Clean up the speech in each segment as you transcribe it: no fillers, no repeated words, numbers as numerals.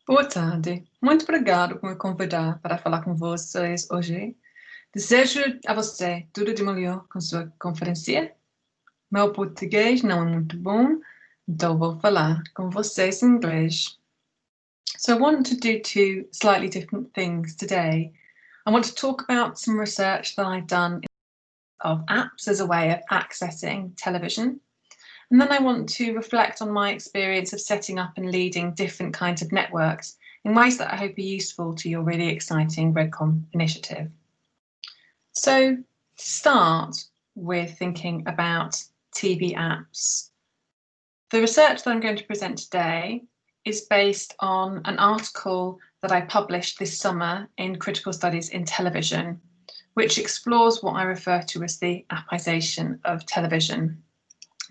Boa tarde. Muito obrigado por me convidar para falar com vocês hoje. Desejo a você tudo de melhor com sua conferência. Meu português não é muito bom, então vou falar com vocês em inglês. So I want to do two slightly different things today. I want to talk about some research that I've done of apps as a way of accessing television. And then I want to reflect on my experience of setting up and leading different kinds of networks in ways that I hope are useful to your really exciting RedCom initiative. So to start with thinking about TV apps. The research that I'm going to present today is based on an article that I published this summer in Critical Studies in Television, which explores what I refer to as the appisation of television.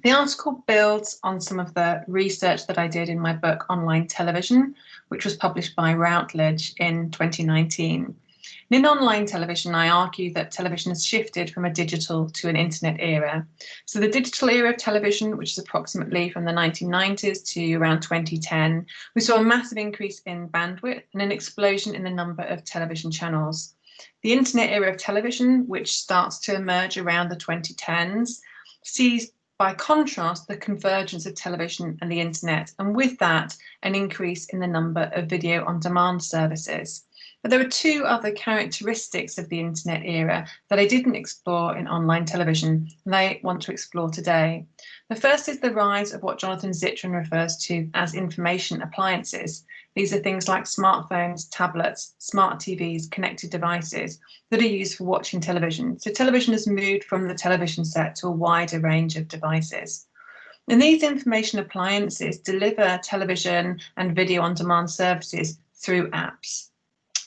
The article builds on some of the research that I did in my book Online Television, which was published by Routledge in 2019. And in online television, I argue that television has shifted from a digital to an internet era. So the digital era of television, which is approximately from the 1990s to around 2010, we saw a massive increase in bandwidth and an explosion in the number of television channels. The internet era of television, which starts to emerge around the 2010s, sees by contrast, the convergence of television and the internet, and with that, an increase in the number of video on demand services. But there are two other characteristics of the internet era that I didn't explore in online television, and I want to explore today. The first is the rise of what Jonathan Zittrain refers to as information appliances. These are things like smartphones, tablets, smart TVs, connected devices that are used for watching television. So television has moved from the television set to a wider range of devices. And these information appliances deliver television and video on demand services through apps.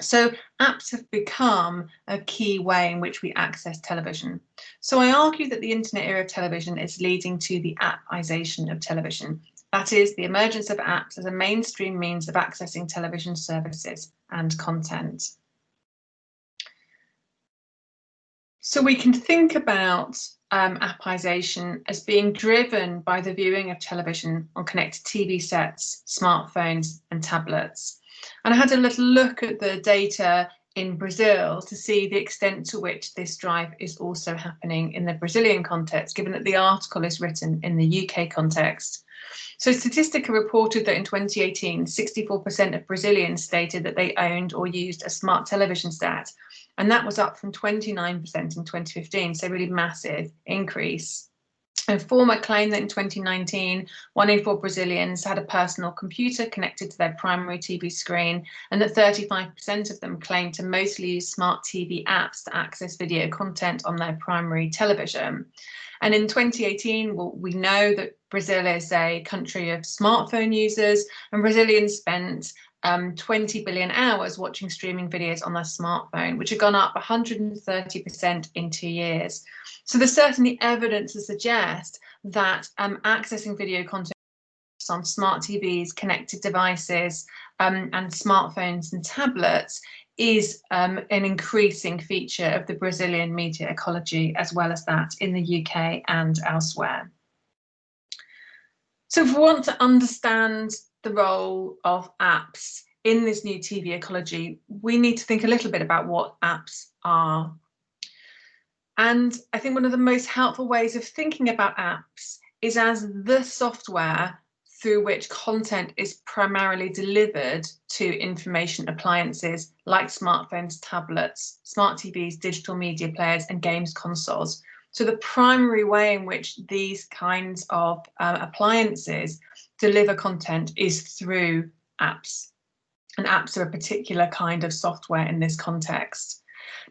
So apps have become a key way in which we access television. So I argue that the internet era of television is leading to the appization of television. That is, the emergence of apps as a mainstream means of accessing television services and content. So we can think about appization as being driven by the viewing of television on connected TV sets, smartphones and tablets. And I had a little look at the data in Brazil to see the extent to which this drive is also happening in the Brazilian context, given that the article is written in the UK context. So Statistica reported that in 2018, 64% of Brazilians stated that they owned or used a smart television set, and that was up from 29% in 2015, so really massive increase. And Forma claimed that in 2019, 1 in 4 Brazilians had a personal computer connected to their primary TV screen, and that 35% of them claimed to mostly use smart TV apps to access video content on their primary television. And in 2018, well, we know that Brazil is a country of smartphone users, and Brazilians spent 20 billion hours watching streaming videos on their smartphone, which have gone up 130% in 2 years. So there's certainly evidence to suggest that accessing video content on smart TVs, connected devices, and smartphones and tablets is an increasing feature of the Brazilian media ecology, as well as that in the UK and elsewhere. So if we want to understand the role of apps in this new TV ecology, we need to think a little bit about what apps are. And I think one of the most helpful ways of thinking about apps is as the software through which content is primarily delivered to information appliances like smartphones, tablets, smart TVs, digital media players, and games consoles. So the primary way in which these kinds of appliances deliver content is through apps. And apps are a particular kind of software in this context.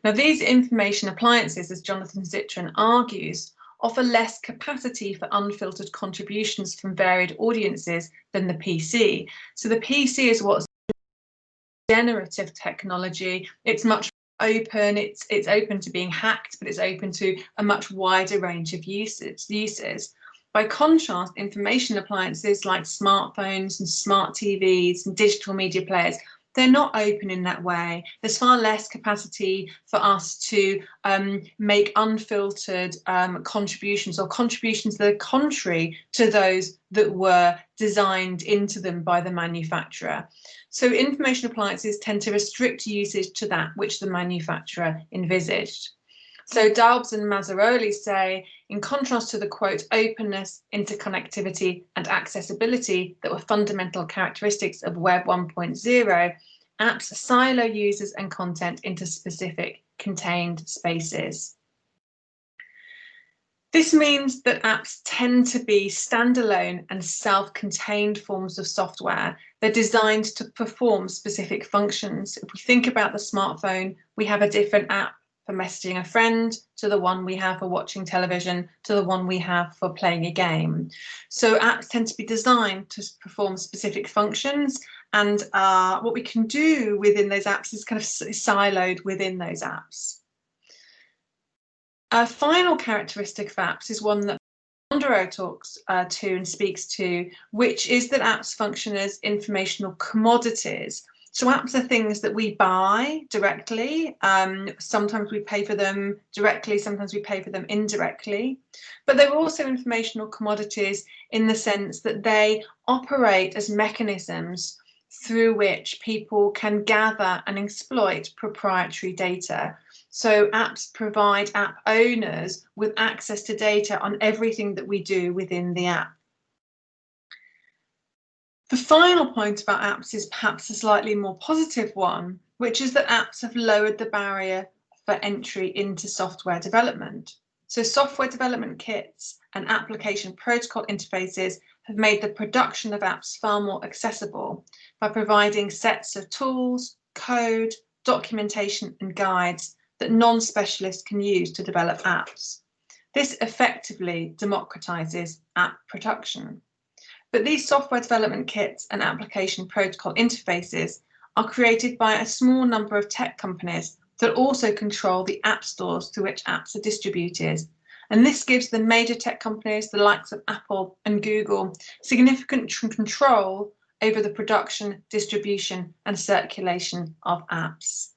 Now, these information appliances, as Jonathan Zittrain argues, offer less capacity for unfiltered contributions from varied audiences than the PC. So the PC is what's generative technology. It's much open, it's open to being hacked, but it's open to a much wider range of uses. By contrast, information appliances like smartphones and smart TVs and digital media players, they're not open in that way. There's far less capacity for us to make unfiltered contributions, or contributions that are contrary to those that were designed into them by the manufacturer. So information appliances tend to restrict usage to that which the manufacturer envisaged. So Dalbs and Mazzaroli say, in contrast to the, quote, openness, interconnectivity and accessibility that were fundamental characteristics of Web 1.0, apps silo users and content into specific contained spaces. This means that apps tend to be standalone and self-contained forms of software. They're designed to perform specific functions. If we think about the smartphone, we have a different app for messaging a friend to the one we have for watching television to the one we have for playing a game. So apps tend to be designed to perform specific functions, and what we can do within those apps is kind of siloed within those apps. A final characteristic of apps is one that Mondero talks to and speaks to, which is that apps function as informational commodities. So apps are things that we buy directly. Sometimes we pay for them directly, sometimes we pay for them indirectly. But they're also informational commodities in the sense that they operate as mechanisms through which people can gather and exploit proprietary data. So apps provide app owners with access to data on everything that we do within the app. The final point about apps is perhaps a slightly more positive one, which is that apps have lowered the barrier for entry into software development. So software development kits and application protocol interfaces have made the production of apps far more accessible by providing sets of tools, code, documentation and guides that non-specialists can use to develop apps. This effectively democratizes app production. But these software development kits and application protocol interfaces are created by a small number of tech companies that also control the app stores through which apps are distributed. And this gives the major tech companies, the likes of Apple and Google, significant control over the production, distribution, and circulation of apps.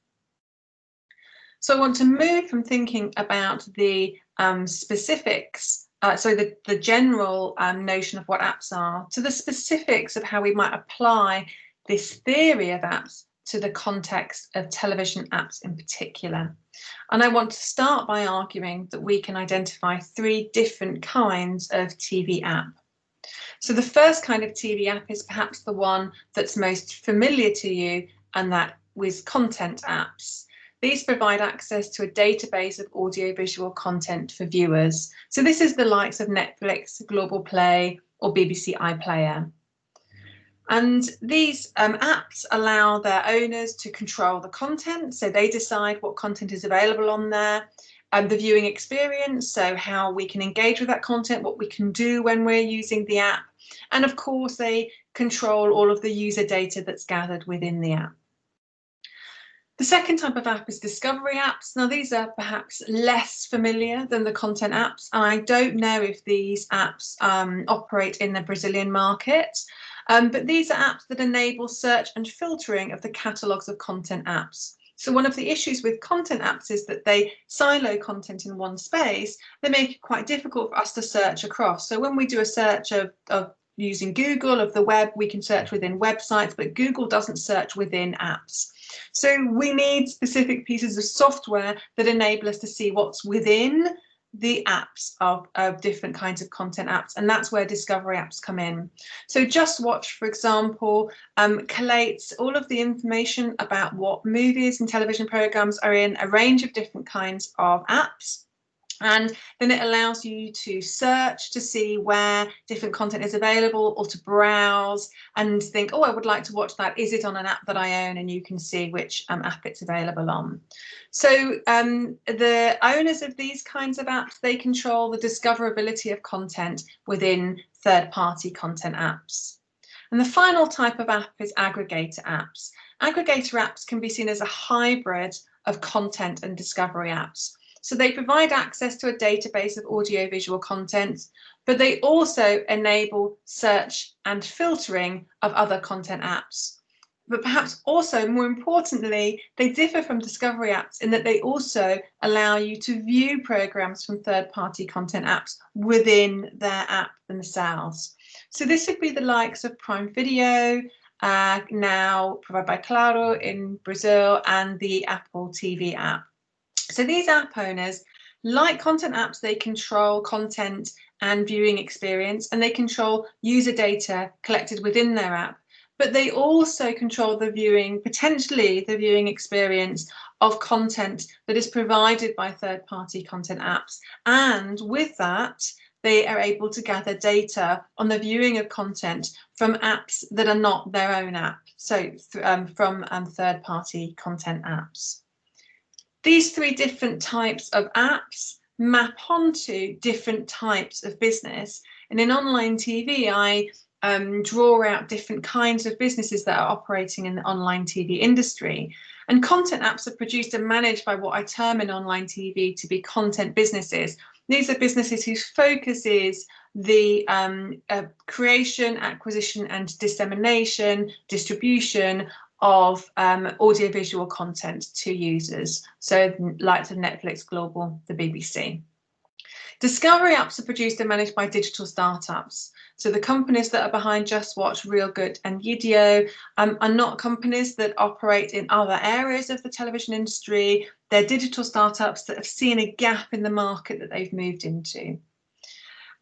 So I want to move from thinking about the specifics, the general notion of what apps are, to the specifics of how we might apply this theory of apps to the context of television apps in particular. And I want to start by arguing that we can identify three different kinds of TV app. So the first kind of TV app is perhaps the one that's most familiar to you, and that is content apps. These provide access to a database of audiovisual content for viewers. So this is the likes of Netflix, Global Play, or BBC iPlayer. And these apps allow their owners to control the content, so they decide what content is available on there, and the viewing experience, so how we can engage with that content, what we can do when we're using the app, and of course they control all of the user data that's gathered within the app. The second type of app is discovery apps. Now these are perhaps less familiar than the content apps, and I don't know if these apps operate in the Brazilian market. But these are apps that enable search and filtering of the catalogues of content apps. So one of the issues with content apps is that they silo content in one space. They make it quite difficult for us to search across. So when we do a search of using Google, of the web, we can search within websites, but Google doesn't search within apps. So we need specific pieces of software that enable us to see what's within the apps of different kinds of content apps, and that's where discovery apps come in. So Just Watch, for example, collates all of the information about what movies and television programs are in a range of different kinds of apps. And then it allows you to search to see where different content is available, or to browse and think, oh, I would like to watch that. Is it on an app that I own? And you can see which app it's available on. So the owners of these kinds of apps, they control the discoverability of content within third-party content apps. And the final type of app is aggregator apps. Aggregator apps can be seen as a hybrid of content and discovery apps. So they provide access to a database of audiovisual content, but they also enable search and filtering of other content apps. but perhaps also more importantly, they differ from discovery apps in that they also allow you to view programs from third-party content apps within their app themselves. So this would be the likes of Prime Video, now provided by Claro in Brazil, and the Apple TV app. So these app owners, like content apps, they control content and viewing experience, and they control user data collected within their app. But they also control the viewing, potentially the viewing experience of content that is provided by third-party content apps. And with that, they are able to gather data on the viewing of content from apps that are not their own app, so from third-party content apps. These three different types of apps map onto different types of business. And in online TV, I draw out different kinds of businesses that are operating in the online TV industry. And content apps are produced and managed by what I term in online TV to be content businesses. These are businesses whose focus is the creation, acquisition and dissemination, distribution of audiovisual content to users. So like Netflix, Global, the BBC. Discovery apps are produced and managed by digital startups. So the companies that are behind Just Watch, Real Good and Yidio are not companies that operate in other areas of the television industry. They're digital startups that have seen a gap in the market that they've moved into.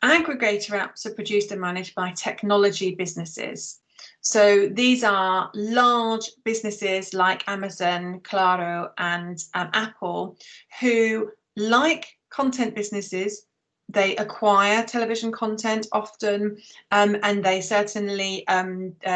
Aggregator apps are produced and managed by technology businesses. So these are large businesses like Amazon, Claro and Apple, who, like content businesses, they acquire television content often, and they certainly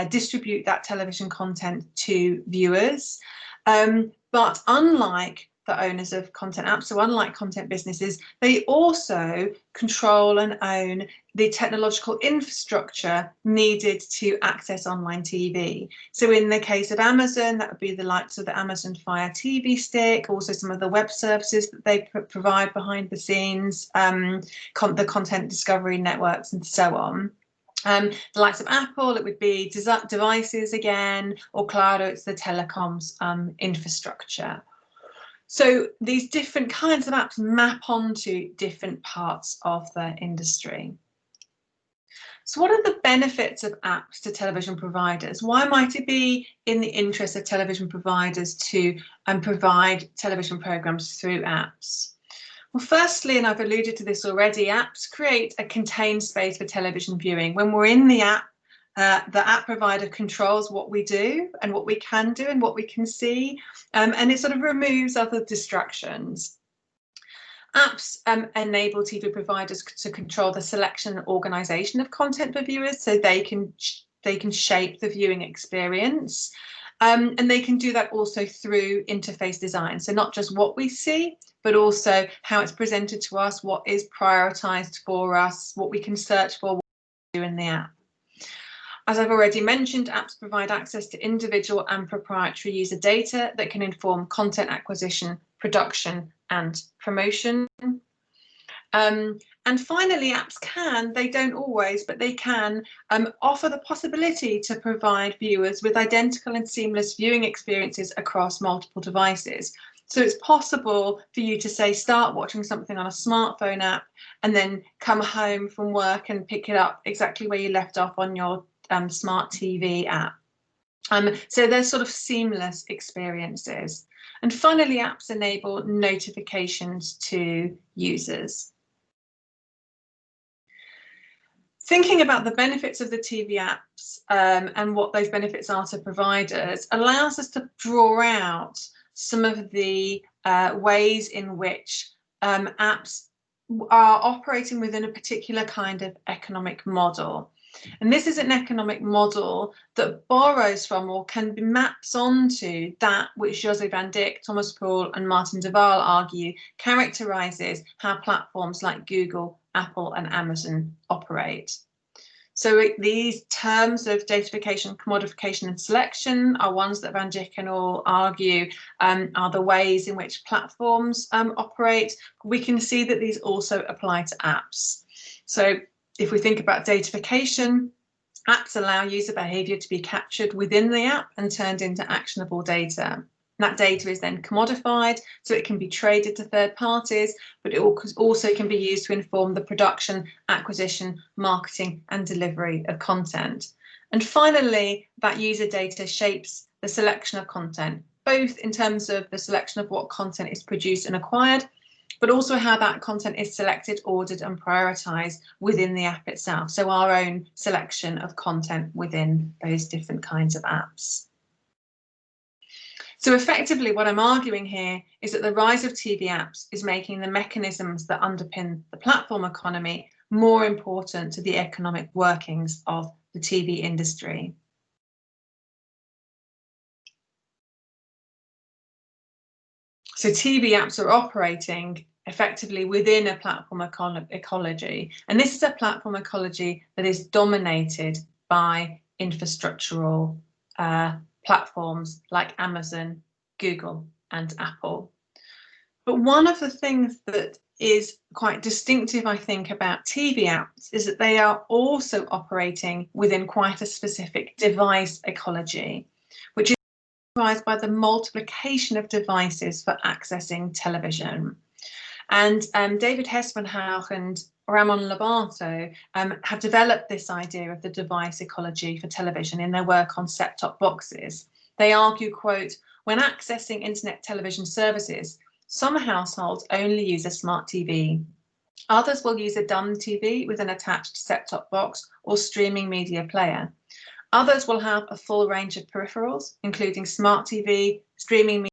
distribute that television content to viewers. But unlike the owners of content apps, so unlike content businesses, they also control and own the technological infrastructure needed to access online TV. So in the case of Amazon, that would be the likes of the Amazon Fire TV Stick, also some of the web services that they provide behind the scenes, the content discovery networks and so on. The likes of Apple, it would be devices again, or Claro, it's the telecoms infrastructure. So these different kinds of apps map onto different parts of the industry. So what are the benefits of apps to television providers? Why might it be in the interest of television providers to provide television programs through apps? Well, firstly, and I've alluded to this already, apps create a contained space for television viewing. When we're in the app provider controls what we do and what we can do and what we can see, and it sort of removes other distractions. Apps enable TV providers to control the selection and organisation of content for viewers, so they can shape the viewing experience, and they can do that also through interface design. So not just what we see, but also how it's presented to us, what is prioritised for us, what we can search for, what we do in the app. As I've already mentioned, apps provide access to individual and proprietary user data that can inform content acquisition, production and promotion. And finally, apps can, they don't always, but they can offer the possibility to provide viewers with identical and seamless viewing experiences across multiple devices. So it's possible for you to say, start watching something on a smartphone app and then come home from work and pick it up exactly where you left off on your Smart TV app. So they're sort of seamless experiences. And finally, apps enable notifications to users. Thinking about the benefits of the TV apps and what those benefits are to providers allows us to draw out some of the ways in which apps are operating within a particular kind of economic model. And this is an economic model that borrows from or can be maps onto that which José van Dijk, Thomas Poole and Martin de Waal argue characterises how platforms like Google, Apple and Amazon operate. So these terms of datafication, commodification and selection are ones that Van Dijk and all argue are the ways in which platforms operate. We can see that these also apply to apps. So if we think about datafication, Apps allow user behavior to be captured within the app and turned into actionable data. That data is then commodified, so it can be traded to third parties, but it also can be used to inform the production, acquisition, marketing, and delivery of content. And finally, that user data shapes the selection of content, both in terms of the selection of what content is produced and acquired, but also how that content is selected, ordered, and prioritized within the app itself. So our own selection of content within those different kinds of apps. So effectively, what I'm arguing here is that the rise of TV apps is making the mechanisms that underpin the platform economy more important to the economic workings of the TV industry. So TV apps are operating effectively within a platform ecology. And this is a platform ecology that is dominated by infrastructural platforms like Amazon, Google, and Apple. But one of the things that is quite distinctive, I think, about TV apps is that they are also operating within quite a specific device ecology, which is characterized by the multiplication of devices for accessing television. And David Hessenhoff and Ramon Lobato have developed this idea of the device ecology for television in their work on set-top boxes. They argue, quote, when accessing internet television services, some households only use a smart TV. Others will use a dumb TV with an attached set-top box or streaming media player. Others will have a full range of peripherals, including smart TV, streaming media,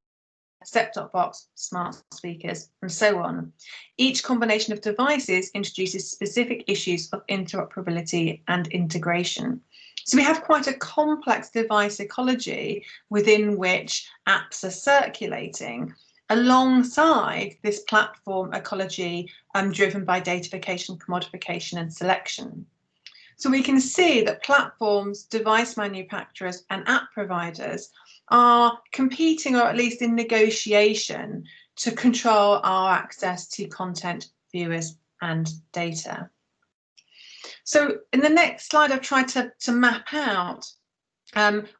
set-top box, smart speakers, and so on. Each combination of devices introduces specific issues of interoperability and integration. So we have quite a complex device ecology within which apps are circulating, alongside this platform ecology driven by datafication, commodification, and selection. So we can see that platforms, device manufacturers, and app providers are competing, or at least in negotiation, to control our access to content, viewers, and data. So in the next slide, I've tried to map out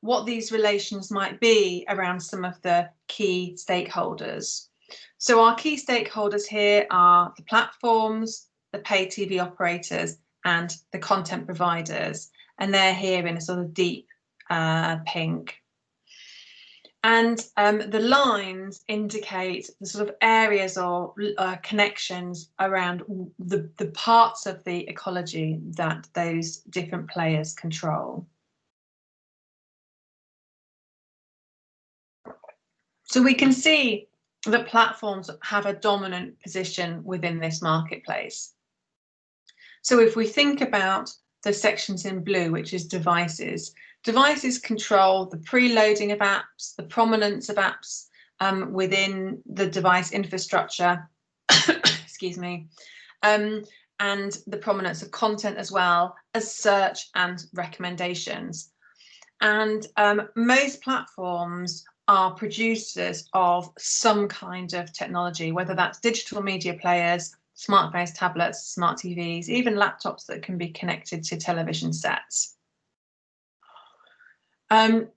what these relations might be around some of the key stakeholders. So our key stakeholders here are the platforms, the pay TV operators, and the content providers, and they're here in a sort of deep pink. And the lines indicate the sort of areas or connections around the parts of the ecology that those different players control. So we can see that platforms have a dominant position within this marketplace. So if we think about the sections in blue, which is devices, devices control the preloading of apps, the prominence of apps within the device infrastructure, excuse me, and the prominence of content as well as search and recommendations. And most platforms are producers of some kind of technology, whether that's digital media players, smartphones, tablets, smart TVs, even laptops that can be connected to television sets. In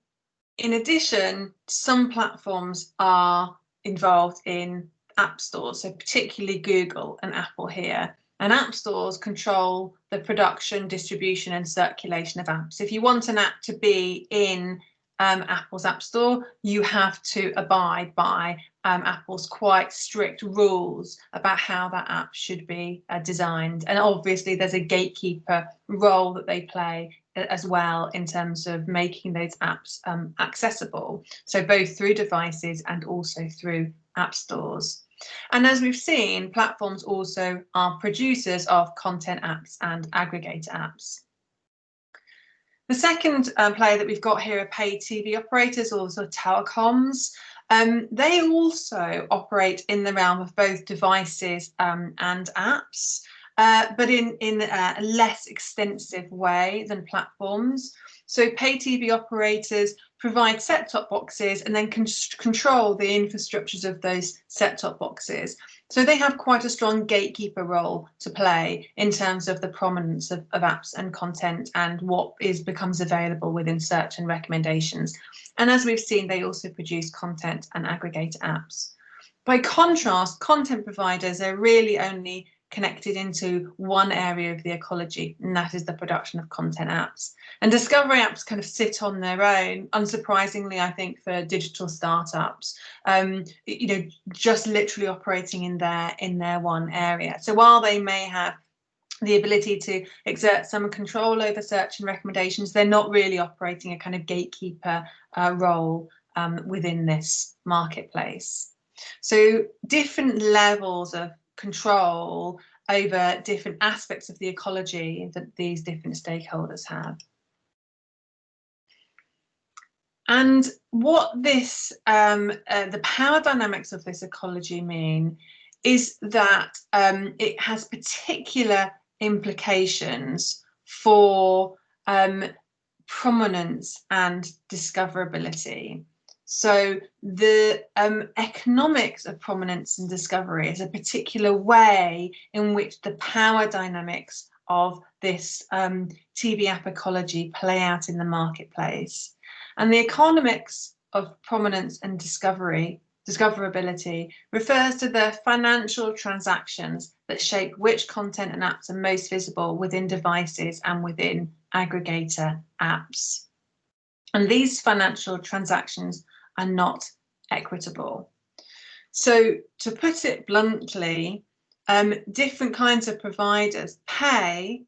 addition, some platforms are involved in app stores, so particularly Google and Apple here. And app stores control the production, distribution, and circulation of apps. If you want an app to be in Apple's App Store, you have to abide by Apple's quite strict rules about how that app should be designed. And obviously there's a gatekeeper role that they play as well in terms of making those apps accessible. So both through devices and also through app stores. And as we've seen, platforms also are producers of content apps and aggregator apps. The second player that we've got here are paid TV operators, also telecoms. They also operate in the realm of both devices and apps, but in a less extensive way than platforms. So pay TV operators provide set-top boxes and then control the infrastructures of those set-top boxes. So they have quite a strong gatekeeper role to play in terms of the prominence of apps and content and what becomes available within search and recommendations. And as we've seen, they also produce content and aggregate apps. By contrast, content providers are really only connected into one area of the ecology, and that is the production of content apps. And discovery apps kind of sit on their own, unsurprisingly, I think, for digital startups, just literally operating in their one area. So while they may have the ability to exert some control over search and recommendations, they're not really operating a kind of gatekeeper role within this marketplace. So different levels of control over different aspects of the ecology that these different stakeholders have. And what this, the power dynamics of this ecology mean is that it has particular implications for prominence and discoverability. So the economics of prominence and discovery is a particular way in which the power dynamics of this TV app ecology play out in the marketplace. And the economics of prominence and discoverability refers to the financial transactions that shape which content and apps are most visible within devices and within aggregator apps. And these financial transactions are not equitable. So to put it bluntly, different kinds of providers pay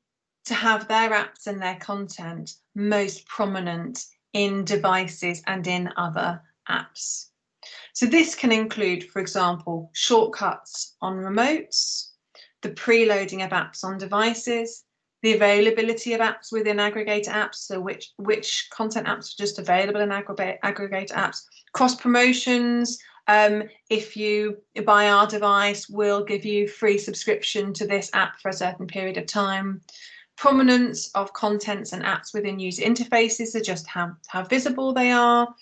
to have their apps and their content most prominent in devices and in other apps. So this can include, for example, shortcuts on remotes, the preloading of apps on devices, the availability of apps within aggregator apps, so which content apps are just available in aggregator apps, cross promotions. If you buy our device, we'll give you free subscription to this app for a certain period of time. Prominence of contents and apps within user interfaces, so just how visible they are,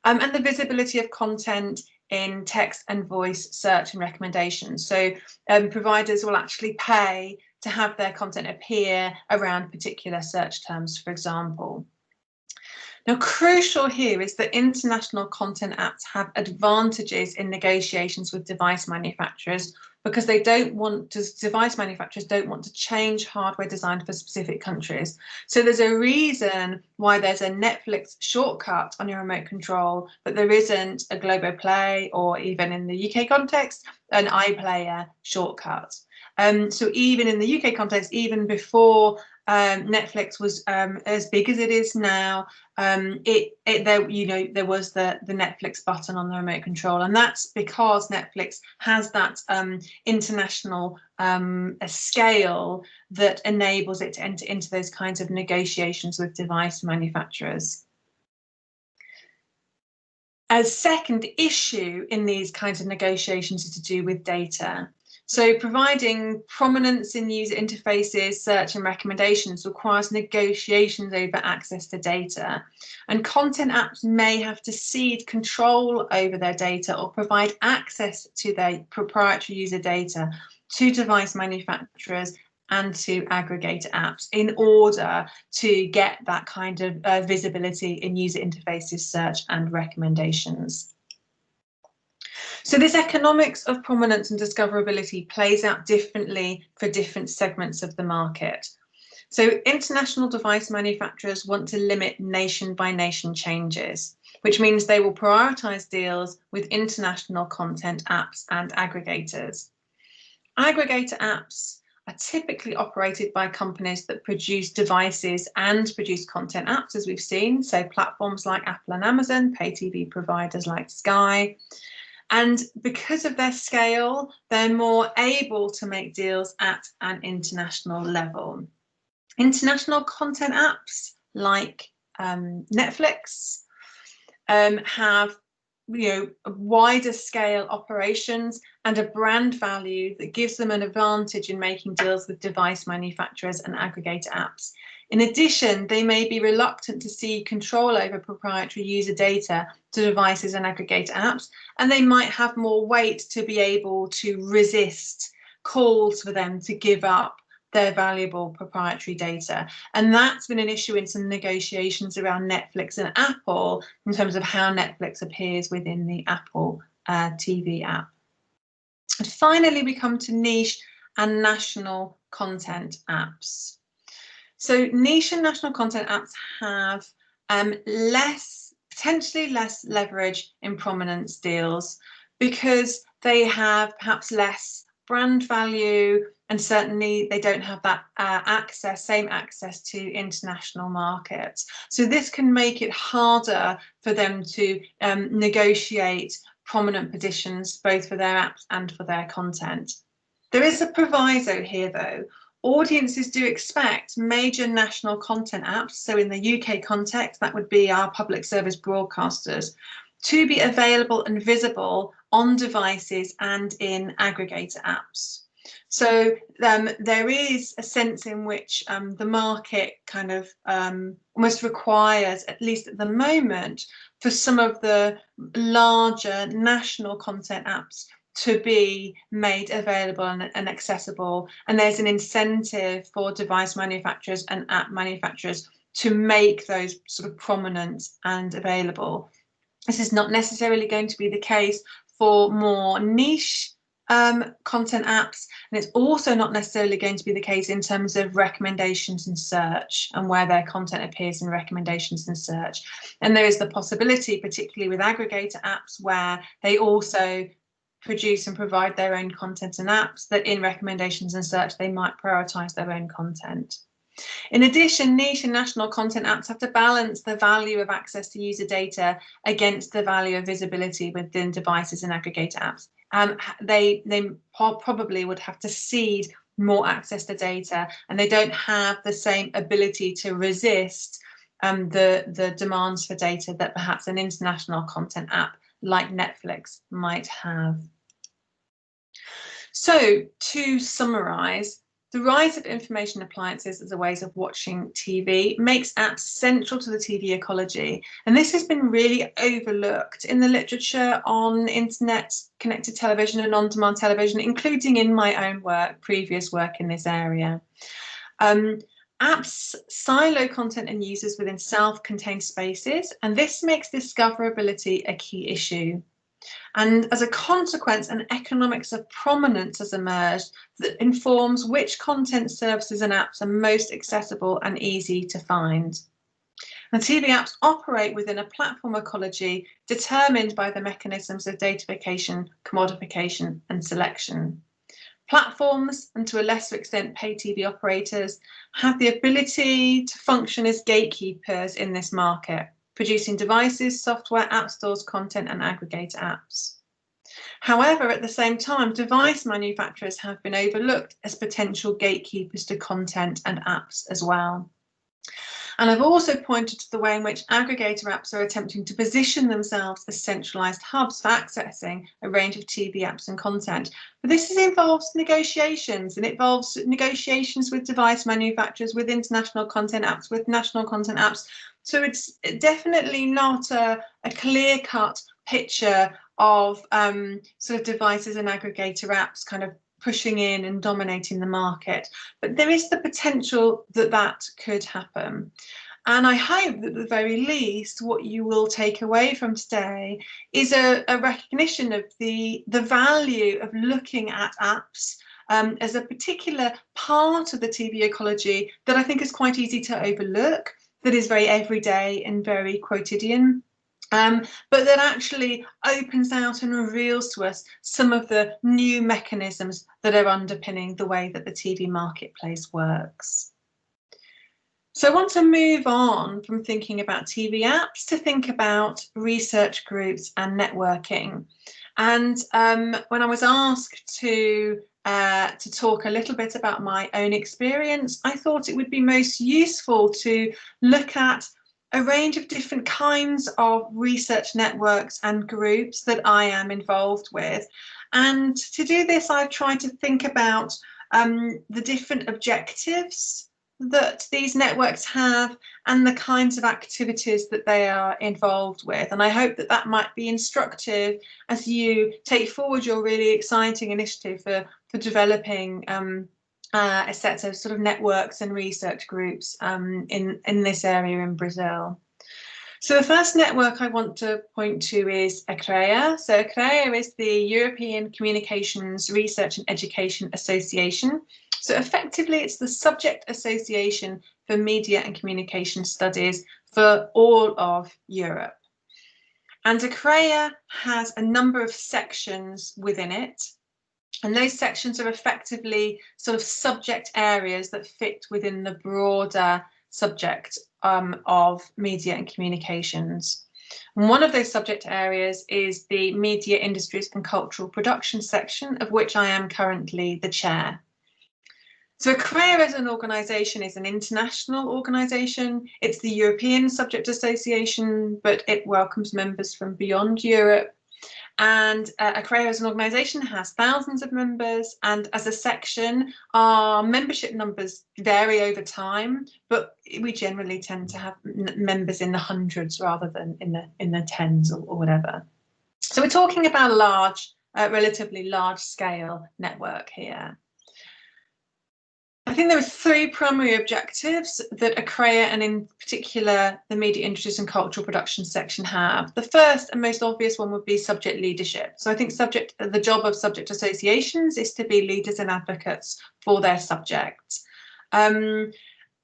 and the visibility of content in text and voice search and recommendations. So providers will actually pay to have their content appear around particular search terms, for example. Now, crucial here is that international content apps have advantages in negotiations with device manufacturers because device manufacturers don't want to change hardware designed for specific countries. So there's a reason why there's a Netflix shortcut on your remote control, but there isn't a Globoplay or even in the UK context, an iPlayer shortcut. So even in the UK context, even before Netflix was as big as it is now, there was the Netflix button on the remote control, and that's because Netflix has that international scale that enables it to enter into those kinds of negotiations with device manufacturers. A second issue in these kinds of negotiations is to do with data. So providing prominence in user interfaces, search and recommendations requires negotiations over access to data. And content apps may have to cede control over their data or provide access to their proprietary user data to device manufacturers and to aggregator apps in order to get that kind of visibility in user interfaces, search and recommendations. So this economics of prominence and discoverability plays out differently for different segments of the market. So international device manufacturers want to limit nation by nation changes, which means they will prioritize deals with international content apps and aggregators. Aggregator apps are typically operated by companies that produce devices and produce content apps, as we've seen, so platforms like Apple and Amazon, pay TV providers like Sky. And because of their scale, they're more able to make deals at an international level. International content apps like Netflix have wider scale operations and a brand value that gives them an advantage in making deals with device manufacturers and aggregator apps. In addition, they may be reluctant to cede control over proprietary user data to devices and aggregator apps, and they might have more weight to be able to resist calls for them to give up their valuable proprietary data. And that's been an issue in some negotiations around Netflix and Apple in terms of how Netflix appears within the Apple TV app. And finally, we come to niche and national content apps. So niche and national content apps have potentially less leverage in prominence deals because they have perhaps less brand value, and certainly they don't have that same access to international markets. So this can make it harder for them to negotiate prominent positions, both for their apps and for their content. There is a proviso here, though. Audiences do expect major national content apps, so in the UK context, that would be our public service broadcasters, to be available and visible on devices and in aggregator apps. So there is a sense in which the market kind of almost requires, at least at the moment, for some of the larger national content apps to be made available and accessible. And there's an incentive for device manufacturers and app manufacturers to make those sort of prominent and available. This is not necessarily going to be the case for more niche content apps, and it's also not necessarily going to be the case in terms of recommendations and search and where their content appears in recommendations and search. And there is the possibility, particularly with aggregator apps, where they also produce and provide their own content and apps, that in recommendations and search they might prioritize their own content. In addition, niche and national content apps have to balance the value of access to user data against the value of visibility within devices and aggregator apps. They probably would have to cede more access to data, and they don't have the same ability to resist the demands for data that perhaps an international content app like Netflix might have. So to summarize, the rise of information appliances as a ways of watching TV makes apps central to the TV ecology. And this has been really overlooked in the literature on internet connected television and on-demand television, including in my own work, previous work in this area. Apps silo content and users within self-contained spaces, and this makes discoverability a key issue. And as a consequence, an economics of prominence has emerged that informs which content services and apps are most accessible and easy to find. And TV apps operate within a platform ecology determined by the mechanisms of datafication, commodification, and selection. Platforms, and to a lesser extent pay TV operators, have the ability to function as gatekeepers in this market, producing devices, software, app stores, content, and aggregator apps. However, at the same time, device manufacturers have been overlooked as potential gatekeepers to content and apps as well. And I've also pointed to the way in which aggregator apps are attempting to position themselves as centralized hubs for accessing a range of TV apps and content. But this involves negotiations, and it involves negotiations with device manufacturers, with international content apps, with national content apps. So it's definitely not a clear-cut picture of sort of devices and aggregator apps kind of pushing in and dominating the market. But there is the potential that that could happen. And I hope that at the very least, what you will take away from today is a recognition of the value of looking at apps as a particular part of the TV ecology that I think is quite easy to overlook, that is very everyday and very quotidian. But that actually opens out and reveals to us some of the new mechanisms that are underpinning the way that the TV marketplace works. So I want to move on from thinking about TV apps to think about research groups and networking. And when I was asked to talk a little bit about my own experience, I thought it would be most useful to look at a range of different kinds of research networks and groups that I am involved with. And to do this, I've tried to think about the different objectives that these networks have and the kinds of activities that they are involved with. And I hope that that might be instructive as you take forward your really exciting initiative for developing a set of sort of networks and research groups in this area in Brazil. So the first network I want to point to is ECREA. So ECREA is the European Communications Research and Education Association. So effectively, it's the subject association for media and communication studies for all of Europe. And ECREA has a number of sections within it. And those sections are effectively sort of subject areas that fit within the broader subject of media and communications. And one of those subject areas is the media industries and cultural production section, of which I am currently the chair. So ECREA as an organisation is an international organisation. It's the European Subject Association, but it welcomes members from beyond Europe. And ECREA as an organisation has thousands of members, and as a section, our membership numbers vary over time, but we generally tend to have members in the hundreds rather than in the tens or whatever. So we're talking about a large, relatively large scale network here. I think there are three primary objectives that ECREA, and in particular the media industries and cultural production section, have. The first and most obvious one would be subject leadership. So I think the job of subject associations is to be leaders and advocates for their subjects. And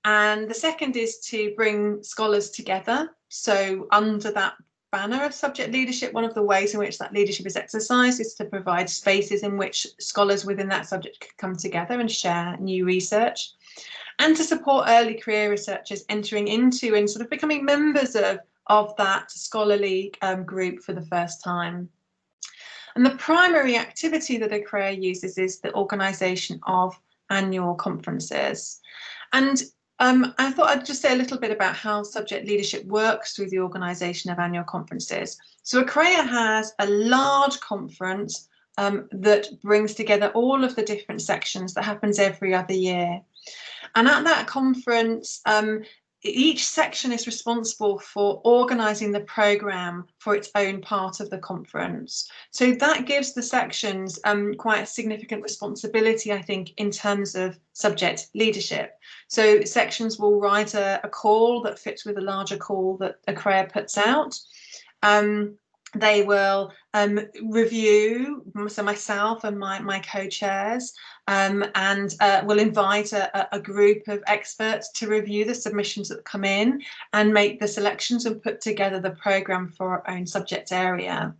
the second is to bring scholars together. So under that banner of subject leadership, one of the ways in which that leadership is exercised is to provide spaces in which scholars within that subject can come together and share new research, and to support early career researchers entering into and sort of becoming members of that scholarly group for the first time. And the primary activity that ECREA uses is the organisation of annual conferences. And I thought I'd just say a little bit about how subject leadership works through the organisation of annual conferences. So ECREA has a large conference that brings together all of the different sections that happens every other year. And at that conference, each section is responsible for organising the programme for its own part of the conference. So that gives the sections quite a significant responsibility, I think, in terms of subject leadership. So sections will write a call that fits with a larger call that ECREA puts out. They will review, so myself and my co-chairs, and will invite a group of experts to review the submissions that come in and make the selections and put together the programme for our own subject area.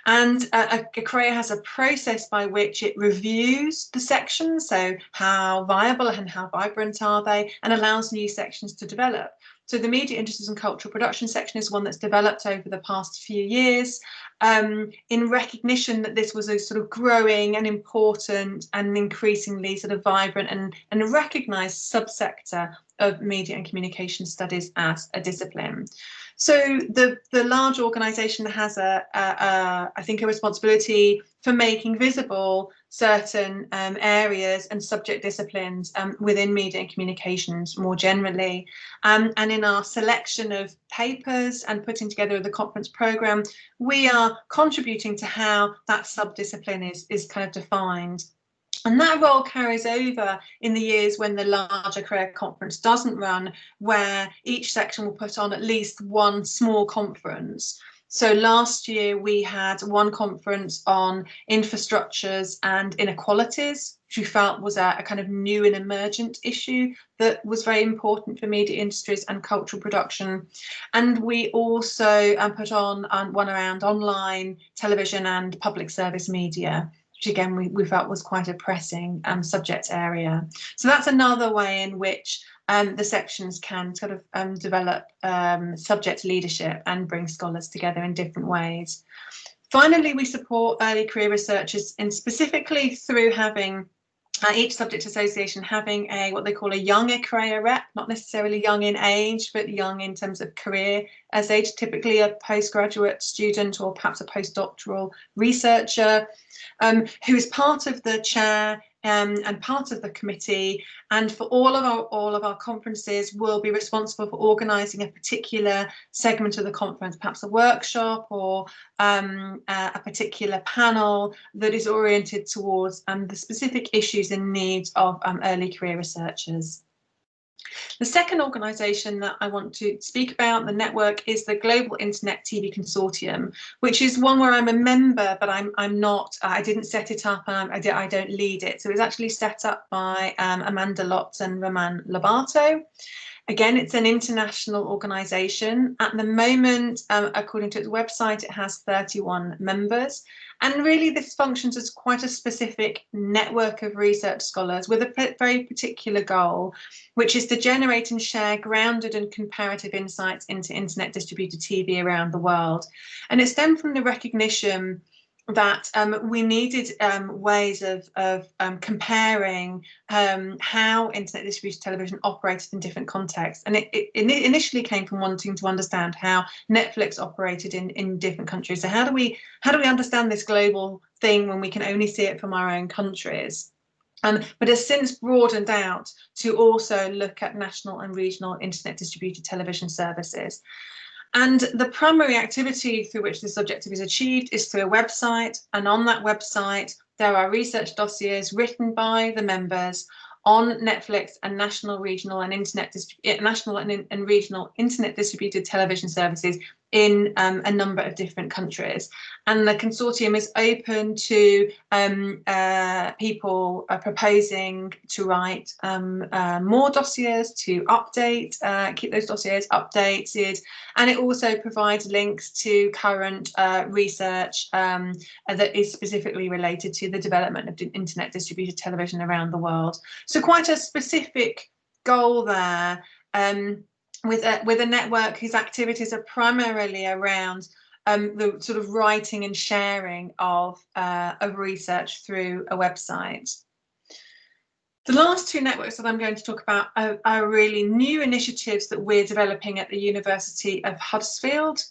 And ECREA has a process by which it reviews the sections, so how viable and how vibrant are they, and allows new sections to develop. So the media industries and cultural production section is one that's developed over the past few years in recognition that this was a sort of growing and important and increasingly sort of vibrant and recognised subsector of media and communication studies as a discipline. So the large organisation has I think a responsibility for making visible certain areas and subject disciplines within media and communications more generally. And in our selection of papers and putting together the conference programme, we are contributing to how that subdiscipline is kind of defined. And that role carries over in the years when the larger career conference doesn't run, where each section will put on at least one small conference. So last year we had one conference on infrastructures and inequalities, which we felt was a kind of new and emergent issue that was very important for media industries and cultural production. And we also put on one around online television and public service media, which again we felt was quite a pressing subject area. So that's another way in which the sections can sort of develop subject leadership and bring scholars together in different ways. Finally, we support early career researchers, and specifically through having each subject association having what they call a younger career rep, not necessarily young in age, but young in terms of career as age, typically a postgraduate student or perhaps a postdoctoral researcher, who is part of the chair and part of the committee, and for all of our conferences will be responsible for organising a particular segment of the conference, perhaps a workshop or a particular panel that is oriented towards the specific issues and needs of early career researchers. The second organisation that I want to speak about, the network, is the Global Internet TV Consortium, which is one where I'm a member, but I'm not. I didn't set it up, and I don't lead it. So it was actually set up by Amanda Lotz and Roman Lobato. Again, it's an international organisation. At the moment, according to its website, it has 31 members. And really, this functions as quite a specific network of research scholars with a very particular goal, which is to generate and share grounded and comparative insights into internet distributed TV around the world. And it stemmed from the recognition that we needed ways of comparing how internet distributed television operated in different contexts. And it initially came from wanting to understand how Netflix operated in different countries. So how do we understand this global thing when we can only see it from our own countries? But has since broadened out to also look at national and regional internet distributed television services. And the primary activity through which this objective is achieved is through a website, and on that website there are research dossiers written by the members on Netflix and national, regional, and regional internet distributed television services in a number of different countries. And the consortium is open to people proposing to write more dossiers, to update, keep those dossiers updated. And it also provides links to current research that is specifically related to the development of internet distributed television around the world. So quite a specific goal there. With a network whose activities are primarily around the sort of writing and sharing of research through a website. The last two networks that I'm going to talk about are really new initiatives that we're developing at the University of Huddersfield,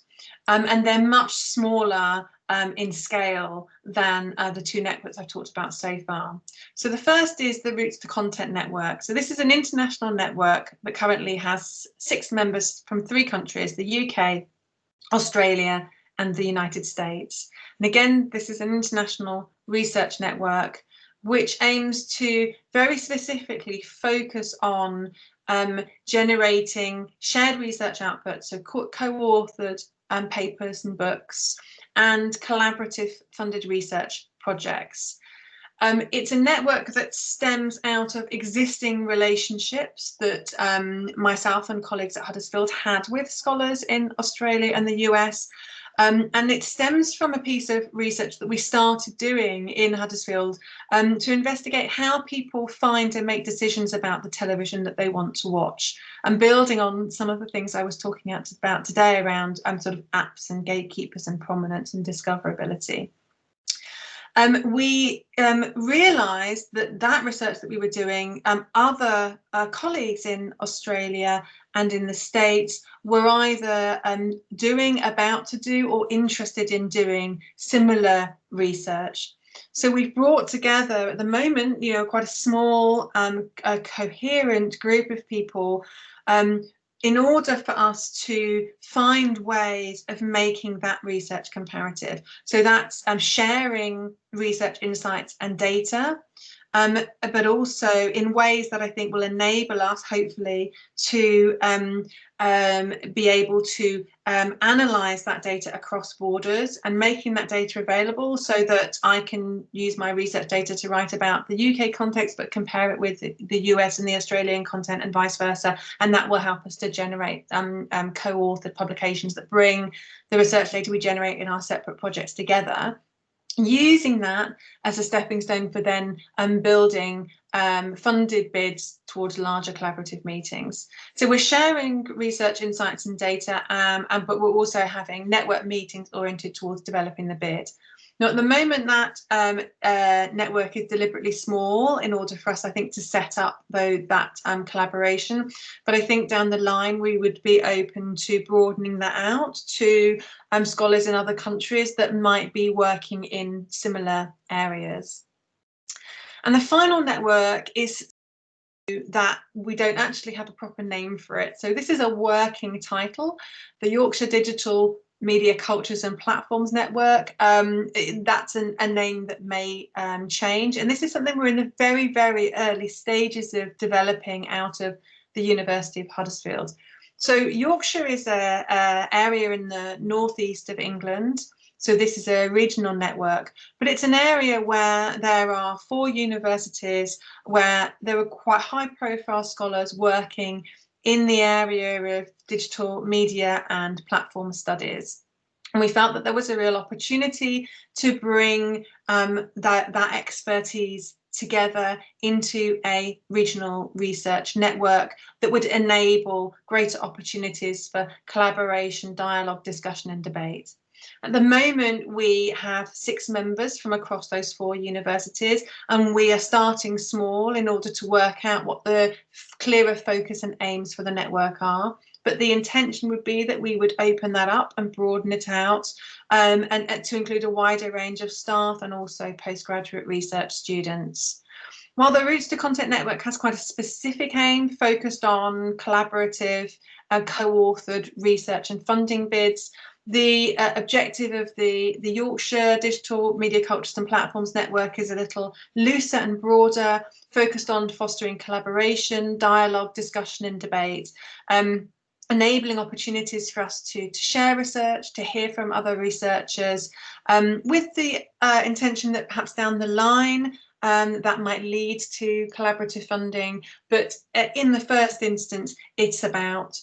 and they're much smaller in scale than the two networks I've talked about so far. So the first is the Roots to Content Network. So this is an international network that currently has 6 members from 3 countries, the UK, Australia, and the United States. And again, this is an international research network which aims to very specifically focus on generating shared research outputs, so co-authored papers and books, and collaborative funded research projects. It's a network that stems out of existing relationships that myself and colleagues at Huddersfield had with scholars in Australia and the US. And it stems from a piece of research that we started doing in Huddersfield to investigate how people find and make decisions about the television that they want to watch, and building on some of the things I was talking about today around sort of apps and gatekeepers and prominence and discoverability. We realised that research that we were doing, other colleagues in Australia and in the States were either doing, about to do, or interested in doing similar research. So we've brought together at the moment, quite a small, coherent group of people in order for us to find ways of making that research comparative. So that's sharing research insights and data, but also in ways that I think will enable us, hopefully, to be able to analyse that data across borders, and making that data available so that I can use my research data to write about the UK context, but compare it with the US and the Australian content and vice versa. And that will help us to generate co-authored publications that bring the research data we generate in our separate projects together, using that as a stepping stone for then building funded bids towards larger collaborative meetings. So we're sharing research insights and data, but we're also having network meetings oriented towards developing the bid. Now, at the moment, that network is deliberately small in order for us, I think, to set up that collaboration. But I think down the line, we would be open to broadening that out to scholars in other countries that might be working in similar areas. And the final network is that we don't actually have a proper name for it. So this is a working title, the Yorkshire Digital Media Cultures and Platforms Network. That's a name that may change. And this is something we're in the very, very early stages of developing out of the University of Huddersfield. So Yorkshire is an area in the northeast of England. So this is a regional network, but it's an area where there are 4 universities where there are quite high profile scholars working in the area of digital media and platform studies. And we felt that there was a real opportunity to bring that expertise together into a regional research network that would enable greater opportunities for collaboration, dialogue, discussion and debate. At the moment, we have 6 members from across those 4 universities, and we are starting small in order to work out what the clearer focus and aims for the network are. But the intention would be that we would open that up and broaden it out and to include a wider range of staff and also postgraduate research students. While the Roots to Content Network has quite a specific aim focused on collaborative, co-authored research and funding bids, the objective of the Yorkshire Digital Media Cultures and Platforms Network is a little looser and broader, focused on fostering collaboration, dialogue, discussion and debate, enabling opportunities for us to share research, to hear from other researchers, with the intention that perhaps down the line that might lead to collaborative funding, but in the first instance, it's about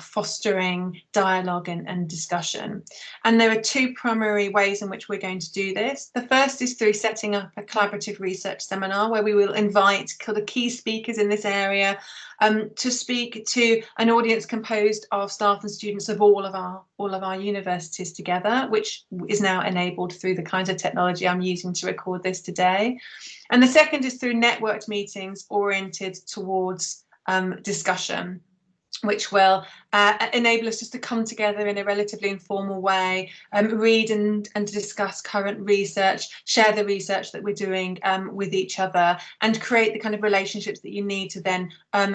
fostering dialogue and discussion. And there are 2 primary ways in which we're going to do this. The first is through setting up a collaborative research seminar where we will invite the key speakers in this area to speak to an audience composed of staff and students of all of our universities together, which is now enabled through the kinds of technology I'm using to record this today. And the second is through networked meetings oriented towards discussion, which will enable us just to come together in a relatively informal way, read and discuss current research, share the research that we're doing with each other, and create the kind of relationships that you need to then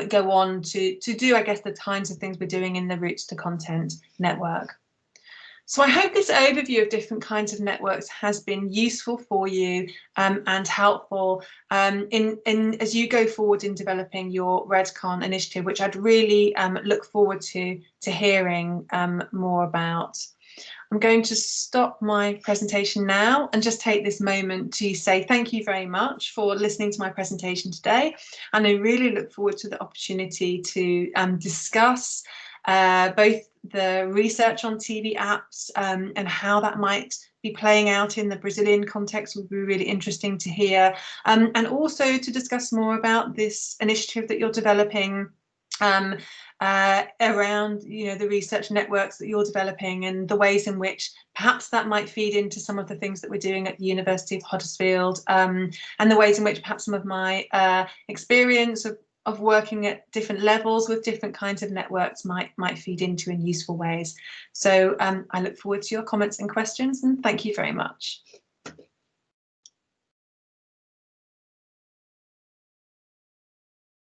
go on to do, I guess, the kinds of things we're doing in the Roots to Content network. So I hope this overview of different kinds of networks has been useful for you and helpful as you go forward in developing your RedCon initiative, which I'd really look forward to hearing more about. I'm going to stop my presentation now and just take this moment to say thank you very much for listening to my presentation today. And I really look forward to the opportunity to discuss both the research on TV apps and how that might be playing out in the Brazilian context would be really interesting to hear, and also to discuss more about this initiative that you're developing around the research networks that you're developing and the ways in which perhaps that might feed into some of the things that we're doing at the University of Huddersfield, and the ways in which perhaps some of my experience of working at different levels with different kinds of networks might feed into in useful ways. So I look forward to your comments and questions, and thank you very much.